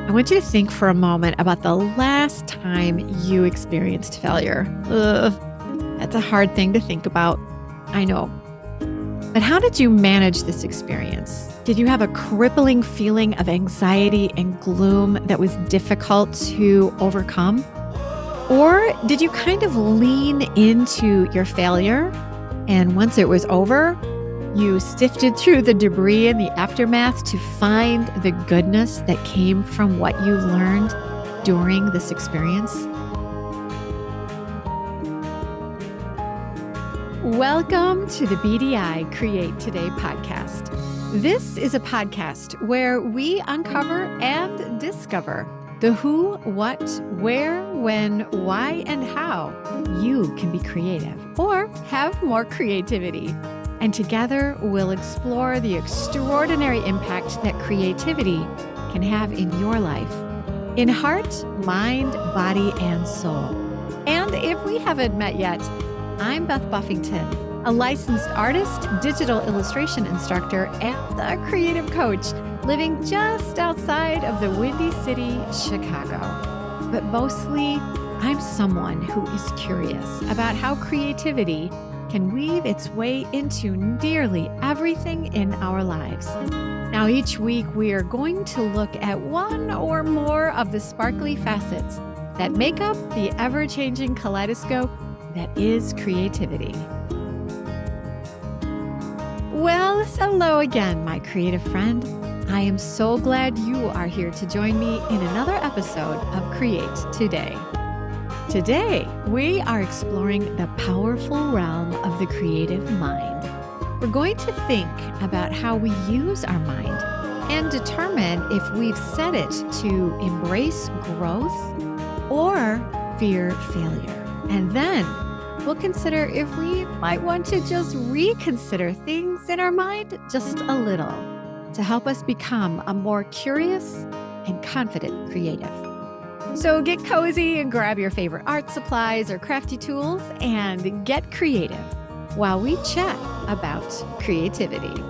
I want you to think for a moment about the last time you experienced failure. Ugh, that's a hard thing to think about. I know. But how did you manage this experience? Did you have a crippling feeling of anxiety and gloom that was difficult to overcome? Or did you kind of lean into your failure and once it was over, you sifted through the debris and the aftermath to find the goodness that came from what you learned during this experience? Welcome to the BDI Create Today podcast. This is a podcast where we uncover and discover the who, what, where, when, why, and how you can be creative or have more creativity. And together we'll explore the extraordinary impact that creativity can have in your life, in heart, mind, body, and soul. And if we haven't met yet, I'm Beth Buffington, a licensed artist, digital illustration instructor, and a creative coach living just outside of the Windy City, Chicago. But mostly, I'm someone who is curious about how creativity can weave its way into nearly everything in our lives. Now, each week, we are going to look at one or more of the sparkly facets that make up the ever-changing kaleidoscope that is creativity. Well, hello again, my creative friend. I am so glad you are here to join me in another episode of Create Today. Today, we are exploring the powerful realm of the creative mind. We're going to think about how we use our mind and determine if we've set it to embrace growth or fear failure. And then we'll consider if we might want to just reconsider things in our mind just a little to help us become a more curious and confident creative. So get cozy and grab your favorite art supplies or crafty tools and get creative while we chat about creativity.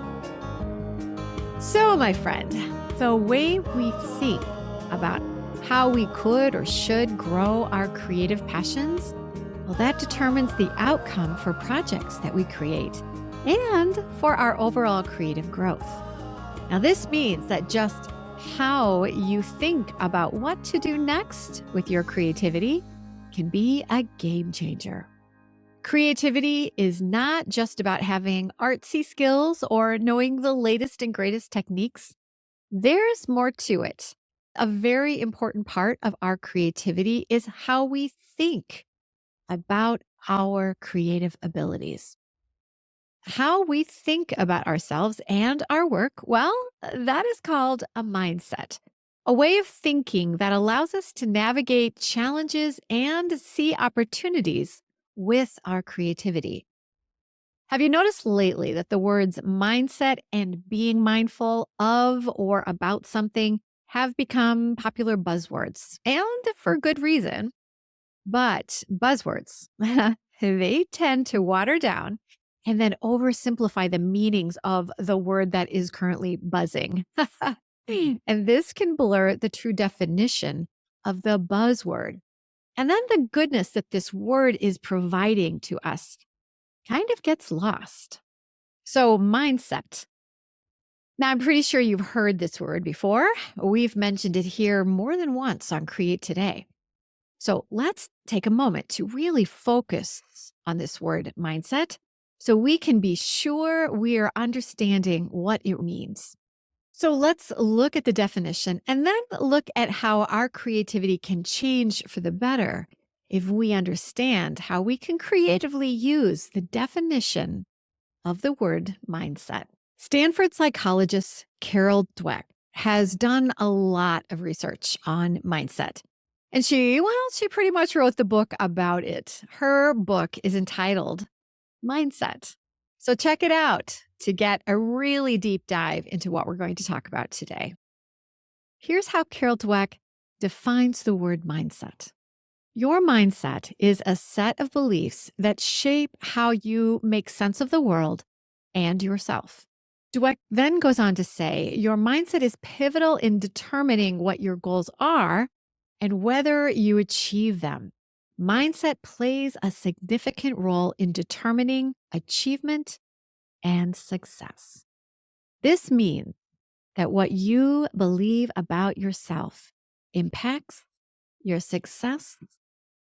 So, my friend, the way we think about how we could or should grow our creative passions, well, that determines the outcome for projects that we create and for our overall creative growth. Now, this means that just how you think about what to do next with your creativity can be a game changer. Creativity is not just about having artsy skills or knowing the latest and greatest techniques. There's more to it. A very important part of our creativity is how we think about our creative abilities. How we think about ourselves and our work, well, that is called a mindset, a way of thinking that allows us to navigate challenges and see opportunities with our creativity. Have you noticed lately that the words mindset and being mindful of or about something have become popular buzzwords, and for good reason? But buzzwords, they tend to water down and then oversimplify the meanings of the word that is currently buzzing. And this can blur the true definition of the buzzword. And then the goodness that this word is providing to us kind of gets lost. So, mindset. Now, I'm pretty sure you've heard this word before. We've mentioned it here more than once on Create Today. So let's take a moment to really focus on this word mindset so we can be sure we are understanding what it means. So let's look at the definition and then look at how our creativity can change for the better if we understand how we can creatively use the definition of the word mindset. Stanford psychologist Carol Dweck has done a lot of research on mindset. And she pretty much wrote the book about it. Her book is entitled Mindset. So check it out to get a really deep dive into what we're going to talk about today. Here's how Carol Dweck defines the word mindset. Your mindset is a set of beliefs that shape how you make sense of the world and yourself. Dweck then goes on to say your mindset is pivotal in determining what your goals are and whether you achieve them. Mindset plays a significant role in determining achievement and success. This means that what you believe about yourself impacts your success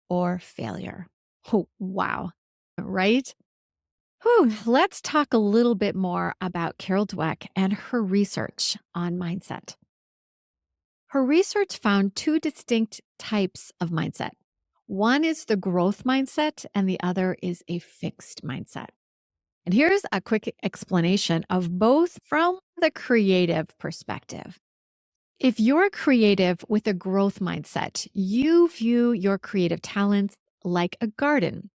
or failure. Oh, wow. Right? Whew. Let's talk a little bit more about Carol Dweck and her research on mindset. Her research found two distinct types of mindset. One is the growth mindset, and the other is a fixed mindset. And here's a quick explanation of both from the creative perspective. If you're creative with a growth mindset, you view your creative talents like a garden.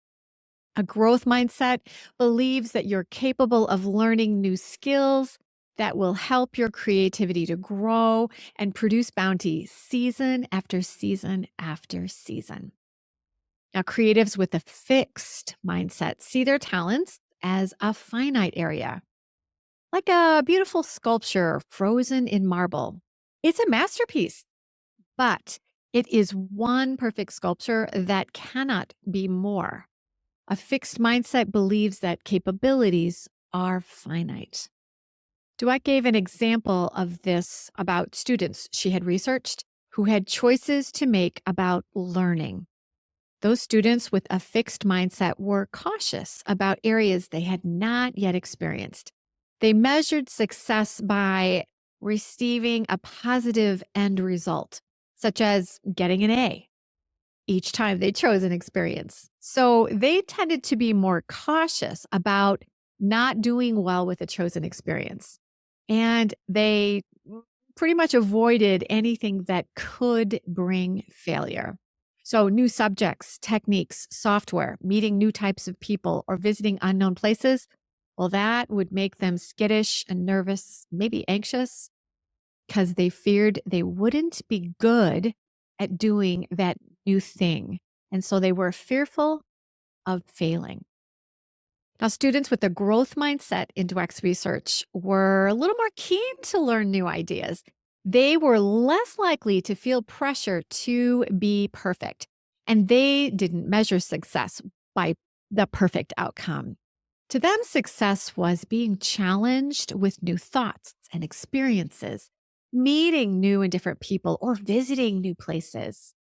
A growth mindset believes that you're capable of learning new skills that will help your creativity to grow and produce bounty season after season after season. Now, creatives with a fixed mindset see their talents as a finite area, like a beautiful sculpture frozen in marble. It's a masterpiece, but it is one perfect sculpture that cannot be more. A fixed mindset believes that capabilities are finite. Dweck gave an example of this about students she had researched who had choices to make about learning. Those students with a fixed mindset were cautious about areas they had not yet experienced. They measured success by receiving a positive end result, such as getting an A each time they chose an experience. So they tended to be more cautious about not doing well with a chosen experience. And they pretty much avoided anything that could bring failure. So, new subjects, techniques, software, meeting new types of people, or visiting unknown places, well, that would make them skittish and nervous, maybe anxious, because they feared they wouldn't be good at doing that new thing. And so they were fearful of failing. Now, students with a growth mindset in Dweck's research were a little more keen to learn new ideas. They were less likely to feel pressure to be perfect, and they didn't measure success by the perfect outcome. To them, success was being challenged with new thoughts and experiences, meeting new and different people, or visiting new places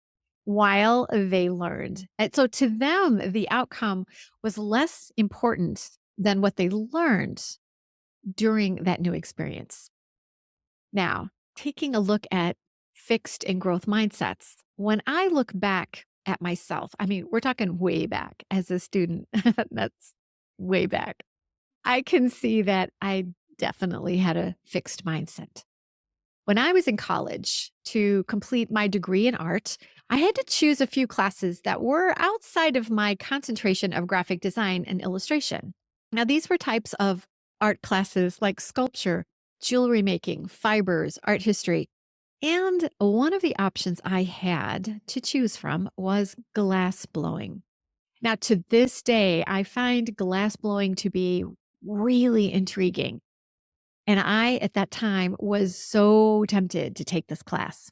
while they learned. And so to them, the outcome was less important than what they learned during that new experience. Now, taking a look at fixed and growth mindsets, when I look back at myself, I mean, we're talking way back as a student, that's way back. I can see that I definitely had a fixed mindset. When I was in college to complete my degree in art, I had to choose a few classes that were outside of my concentration of graphic design and illustration. Now, these were types of art classes like sculpture, jewelry making, fibers, art history. And one of the options I had to choose from was glass blowing. Now, to this day, I find glass blowing to be really intriguing. And I, at that time, was so tempted to take this class.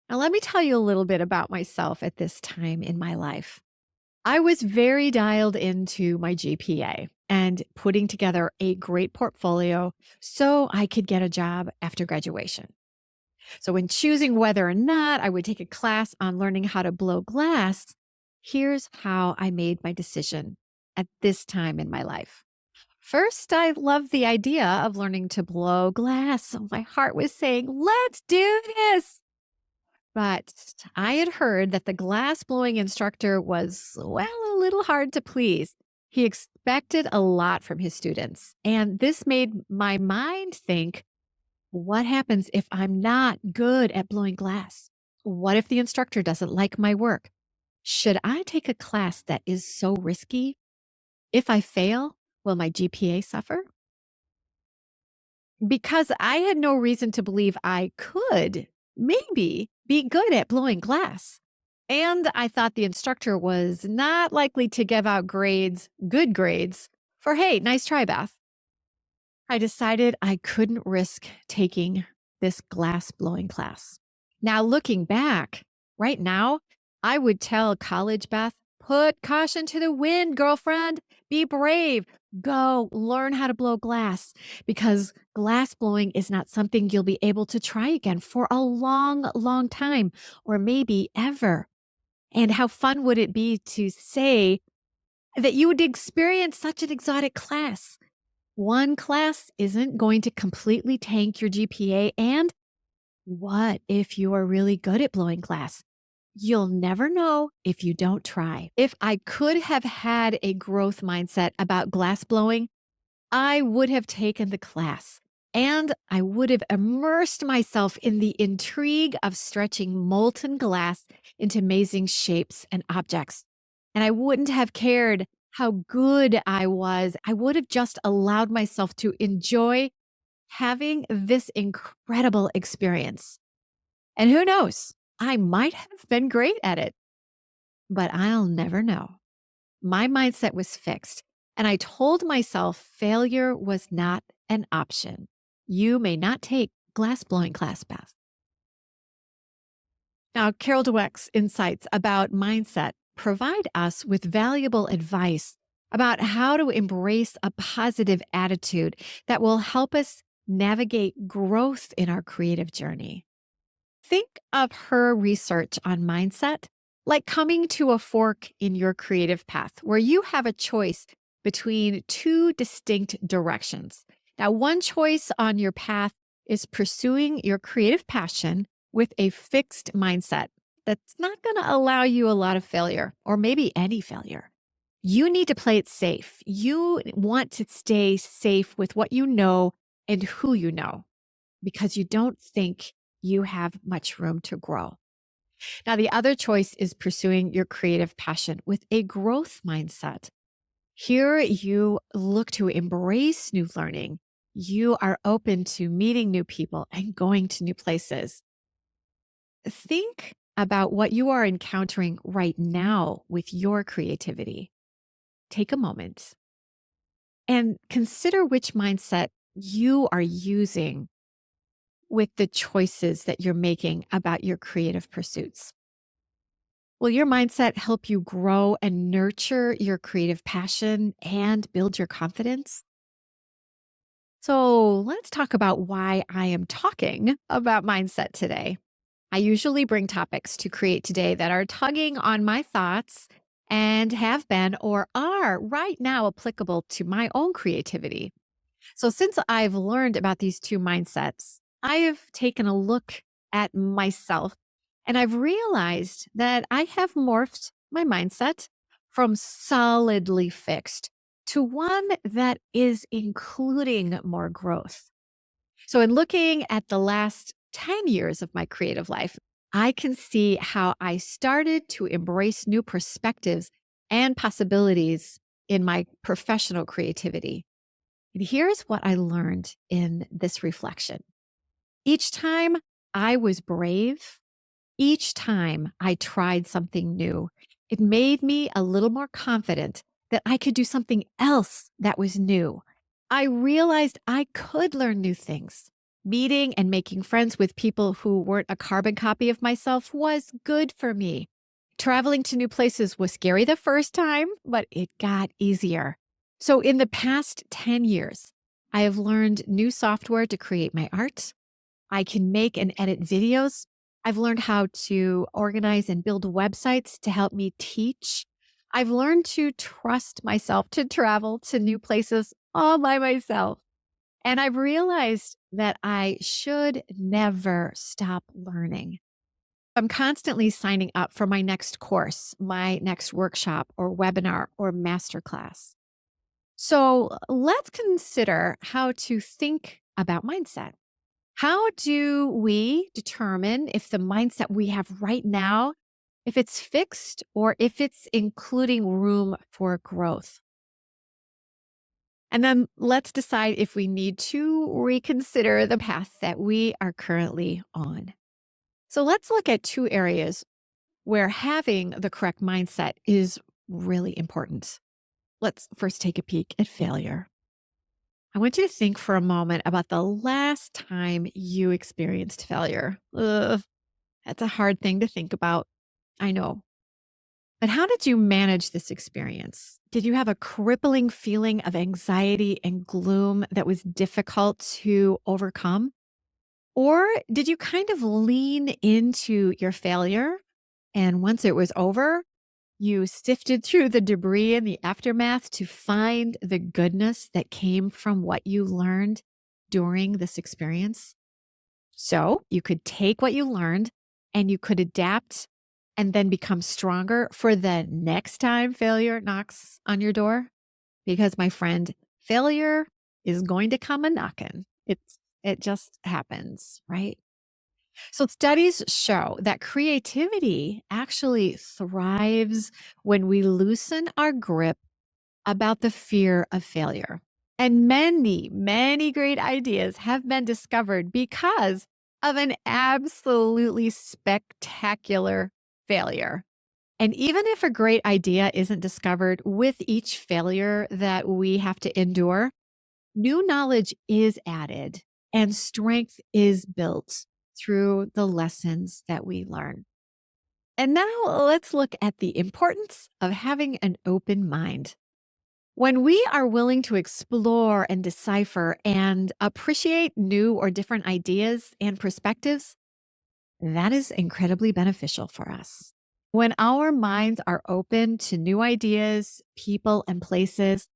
Now, let me tell you a little bit about myself at this time in my life. I was very dialed into my GPA and putting together a great portfolio so I could get a job after graduation. So, when choosing whether or not I would take a class on learning how to blow glass, here's how I made my decision at this time in my life. First, I loved the idea of learning to blow glass. So my heart was saying, let's do this. But I had heard that the glass blowing instructor was, well, a little hard to please. He expected a lot from his students. And this made my mind think, what happens if I'm not good at blowing glass? What if the instructor doesn't like my work? Should I take a class that is so risky? If I fail, will my GPA suffer? Because I had no reason to believe I could maybe be good at blowing glass. And I thought the instructor was not likely to give out grades, good grades, for, hey, nice try, Beth. I decided I couldn't risk taking this glass blowing class. Now, looking back, right now, I would tell college Beth, put caution to the wind, girlfriend. Be brave. Go learn how to blow glass because glass blowing is not something you'll be able to try again for a long, long time, or maybe ever. And how fun would it be to say that you would experience such an exotic class? One class isn't going to completely tank your GPA. And what if you are really good at blowing glass? You'll never know if you don't try. If I could have had a growth mindset about glass blowing, I would have taken the class and I would have immersed myself in the intrigue of stretching molten glass into amazing shapes and objects. And I wouldn't have cared how good I was. I would have just allowed myself to enjoy having this incredible experience. And who knows, I might have been great at it, but I'll never know. My mindset was fixed, and I told myself failure was not an option. You may not take glass blowing class, Beth. Now, Carol Dweck's insights about mindset provide us with valuable advice about how to embrace a positive attitude that will help us navigate growth in our creative journey. Think of her research on mindset like coming to a fork in your creative path where you have a choice between two distinct directions. Now, one choice on your path is pursuing your creative passion with a fixed mindset that's not going to allow you a lot of failure or maybe any failure. You need to play it safe. You want to stay safe with what you know and who you know because you don't think you have much room to grow. Now, the other choice is pursuing your creative passion with a growth mindset. Here, you look to embrace new learning. You are open to meeting new people and going to new places. Think about what you are encountering right now with your creativity. Take a moment and consider which mindset you are using with the choices that you're making about your creative pursuits. Will your mindset help you grow and nurture your creative passion and build your confidence? So let's talk about why I am talking about mindset today. I usually bring topics to Create Today that are tugging on my thoughts and have been or are right now applicable to my own creativity. So, since I've learned about these two mindsets, I have taken a look at myself and I've realized that I have morphed my mindset from solidly fixed to one that is including more growth. So, in looking at the last 10 years of my creative life, I can see how I started to embrace new perspectives and possibilities in my professional creativity. And here's what I learned in this reflection. Each time I was brave, each time I tried something new, it made me a little more confident that I could do something else that was new. I realized I could learn new things. Meeting and making friends with people who weren't a carbon copy of myself was good for me. Traveling to new places was scary the first time, but it got easier. So, in the past 10 years, I have learned new software to create my art. I can make and edit videos. I've learned how to organize and build websites to help me teach. I've learned to trust myself to travel to new places all by myself. And I've realized that I should never stop learning. I'm constantly signing up for my next course, my next workshop or webinar or masterclass. So let's consider how to think about mindset. How do we determine if the mindset we have right now, if it's fixed or if it's including room for growth? And then let's decide if we need to reconsider the path that we are currently on. So let's look at two areas where having the correct mindset is really important. Let's first take a peek at failure. I want you to think for a moment about the last time you experienced failure. Ugh, that's a hard thing to think about. I know. But how did you manage this experience? Did you have a crippling feeling of anxiety and gloom that was difficult to overcome? Or did you kind of lean into your failure? And once it was over, you sifted through the debris and the aftermath to find the goodness that came from what you learned during this experience. So you could take what you learned and you could adapt and then become stronger for the next time failure knocks on your door. Because, my friend, failure is going to come a knocking. It just happens, right? So studies show that creativity actually thrives when we loosen our grip about the fear of failure. And many, many great ideas have been discovered because of an absolutely spectacular failure. And even if a great idea isn't discovered with each failure that we have to endure, new knowledge is added and strength is built through the lessons that we learn. And now let's look at the importance of having an open mind. When we are willing to explore and decipher and appreciate new or different ideas and perspectives, that is incredibly beneficial for us. When our minds are open to new ideas, people, and places,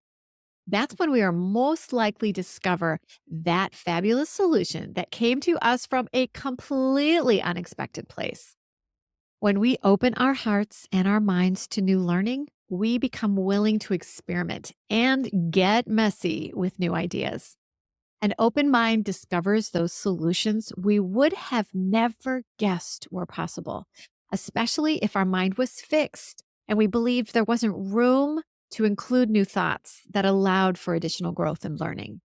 that's when we are most likely to discover that fabulous solution that came to us from a completely unexpected place. When we open our hearts and our minds to new learning, we become willing to experiment and get messy with new ideas. An open mind discovers those solutions we would have never guessed were possible, especially if our mind was fixed and we believed there wasn't room to include new thoughts that allowed for additional growth and learning.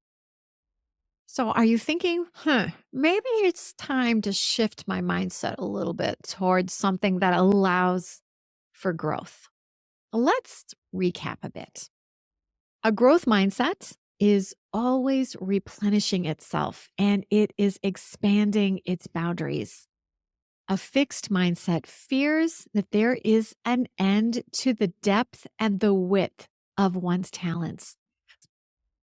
So, are you thinking, maybe it's time to shift my mindset a little bit towards something that allows for growth? Let's recap a bit. A growth mindset is always replenishing itself and it is expanding its boundaries. A fixed mindset fears that there is an end to the depth and the width of one's talents.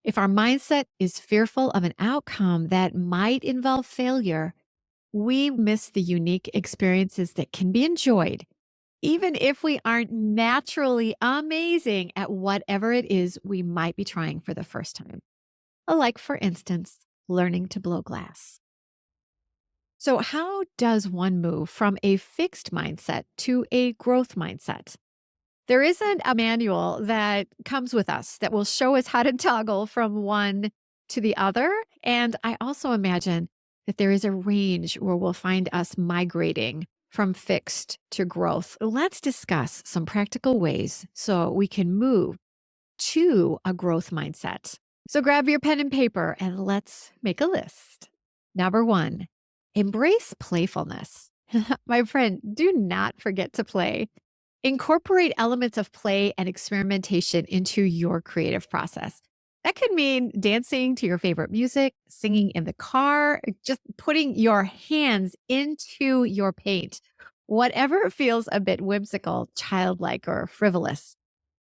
If our mindset is fearful of an outcome that might involve failure, we miss the unique experiences that can be enjoyed, even if we aren't naturally amazing at whatever it is we might be trying for the first time. Like, for instance, learning to blow glass. So, how does one move from a fixed mindset to a growth mindset? There isn't a manual that comes with us that will show us how to toggle from one to the other. And I also imagine that there is a range where we'll find us migrating from fixed to growth. Let's discuss some practical ways so we can move to a growth mindset. So grab your pen and paper and let's make a list. Number one, embrace playfulness. My friend, do not forget to play. Incorporate elements of play and experimentation into your creative process. That could mean dancing to your favorite music, singing in the car, just putting your hands into your paint, whatever feels a bit whimsical, childlike, or frivolous.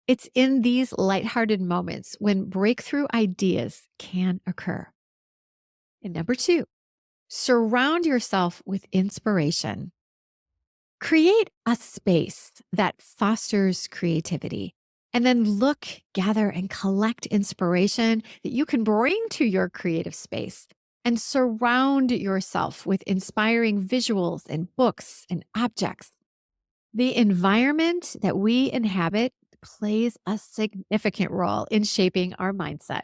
It's in these lighthearted moments when breakthrough ideas can occur. And number two, surround yourself with inspiration. Create a space that fosters creativity. And then look, gather, and collect inspiration that you can bring to your creative space. And surround yourself with inspiring visuals and books and objects. The environment that we inhabit plays a significant role in shaping our mindset.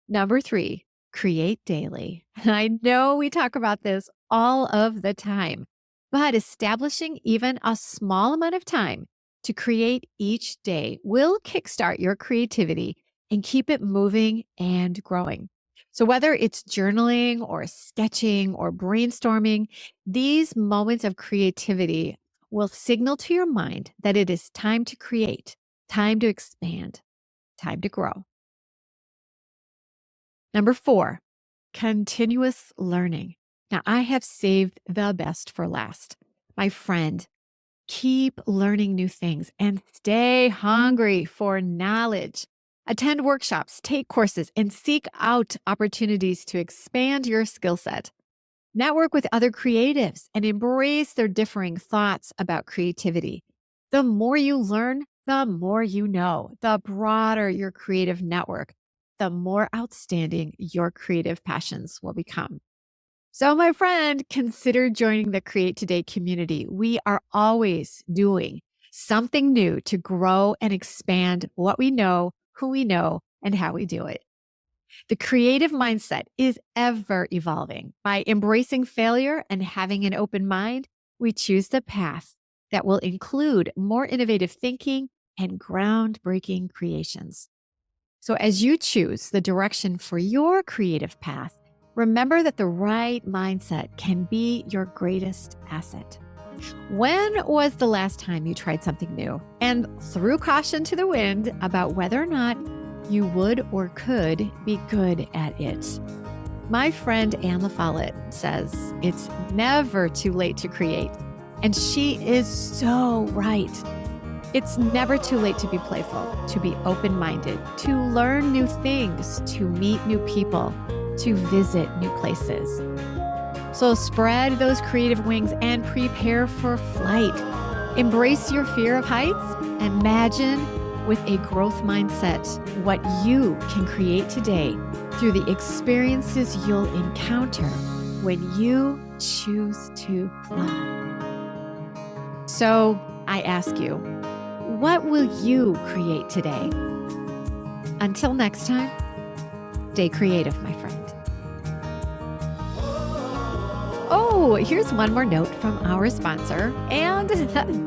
Number three, create daily. I know we talk about this all of the time, but establishing even a small amount of time to create each day will kickstart your creativity and keep it moving and growing. So, whether it's journaling or sketching or brainstorming, these moments of creativity will signal to your mind that it is time to create, time to expand, time to grow. Number 4, continuous learning. Now, I have saved the best for last. My friend, keep learning new things and stay hungry for knowledge. Attend workshops, take courses, and seek out opportunities to expand your skill set. Network with other creatives and embrace their differing thoughts about creativity. The more you learn, the more you know. The broader your creative network, the more outstanding your creative passions will become. So, my friend, consider joining the Create Today community. We are always doing something new to grow and expand what we know, who we know, and how we do it. The creative mindset is ever evolving. By embracing failure and having an open mind, we choose the path that will include more innovative thinking and groundbreaking creations. So, as you choose the direction for your creative path, remember that the right mindset can be your greatest asset. When was the last time you tried something new and threw caution to the wind about whether or not you would or could be good at it? My friend Anne LaFollette says it's never too late to create, and she is so right. It's never too late to be playful, to be open-minded, to learn new things, to meet new people, to visit new places. So spread those creative wings and prepare for flight. Embrace your fear of heights. Imagine with a growth mindset what you can create today through the experiences you'll encounter when you choose to fly. So I ask you, what will you create today? Until next time, stay creative, my friend. Oh, here's one more note from our sponsor, and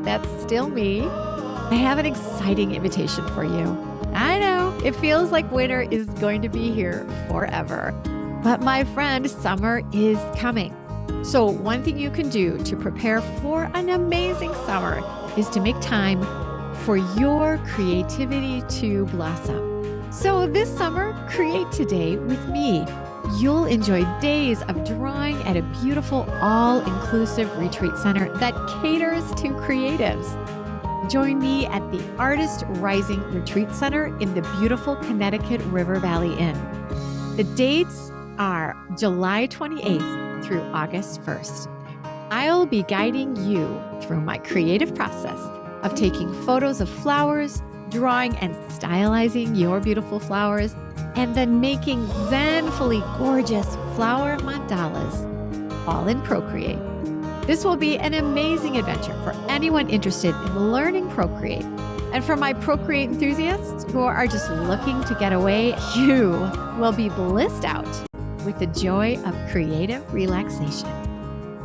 that's still me. I have an exciting invitation for you. I know it feels like winter is going to be here forever, but my friend, summer is coming. So one thing you can do to prepare for an amazing summer is to make time for your creativity to blossom. So this summer, create today with me. You'll enjoy days of drawing at a beautiful all-inclusive retreat center that caters to creatives. Join me at the Artist Rising Retreat Center in the beautiful Connecticut River Valley Inn. The dates are July 28th through August 1st. I'll be guiding you through my creative process of taking photos of flowers, drawing and stylizing your beautiful flowers, and then making zenfully gorgeous flower mandalas, all in Procreate. This will be an amazing adventure for anyone interested in learning Procreate. And for my Procreate enthusiasts who are just looking to get away, you will be blissed out with the joy of creative relaxation.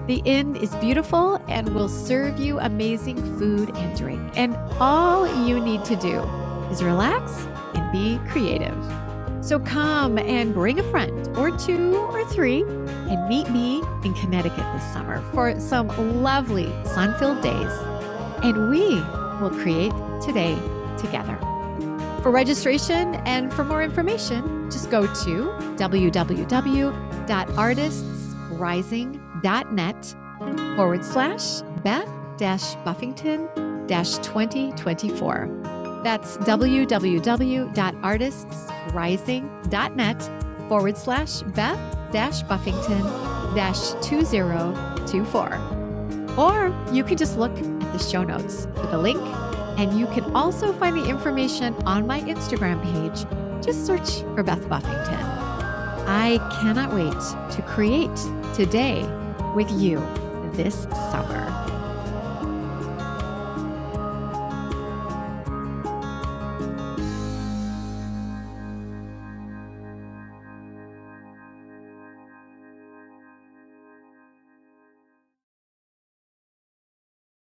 The inn is beautiful and will serve you amazing food and drink. And all you need to do is relax and be creative. So come and bring a friend or 2 or 3 and meet me in Connecticut this summer for some lovely sun-filled days. And we will create today together. For registration and for more information, just go to www.artistsrising.net/Beth-Buffington-2024. That's www.artistsrising.net/Beth-Buffington-2024. Or you can just look at the show notes for the link, and you can also find the information on my Instagram page. Just search for Beth Buffington. I cannot wait to create today with you this summer.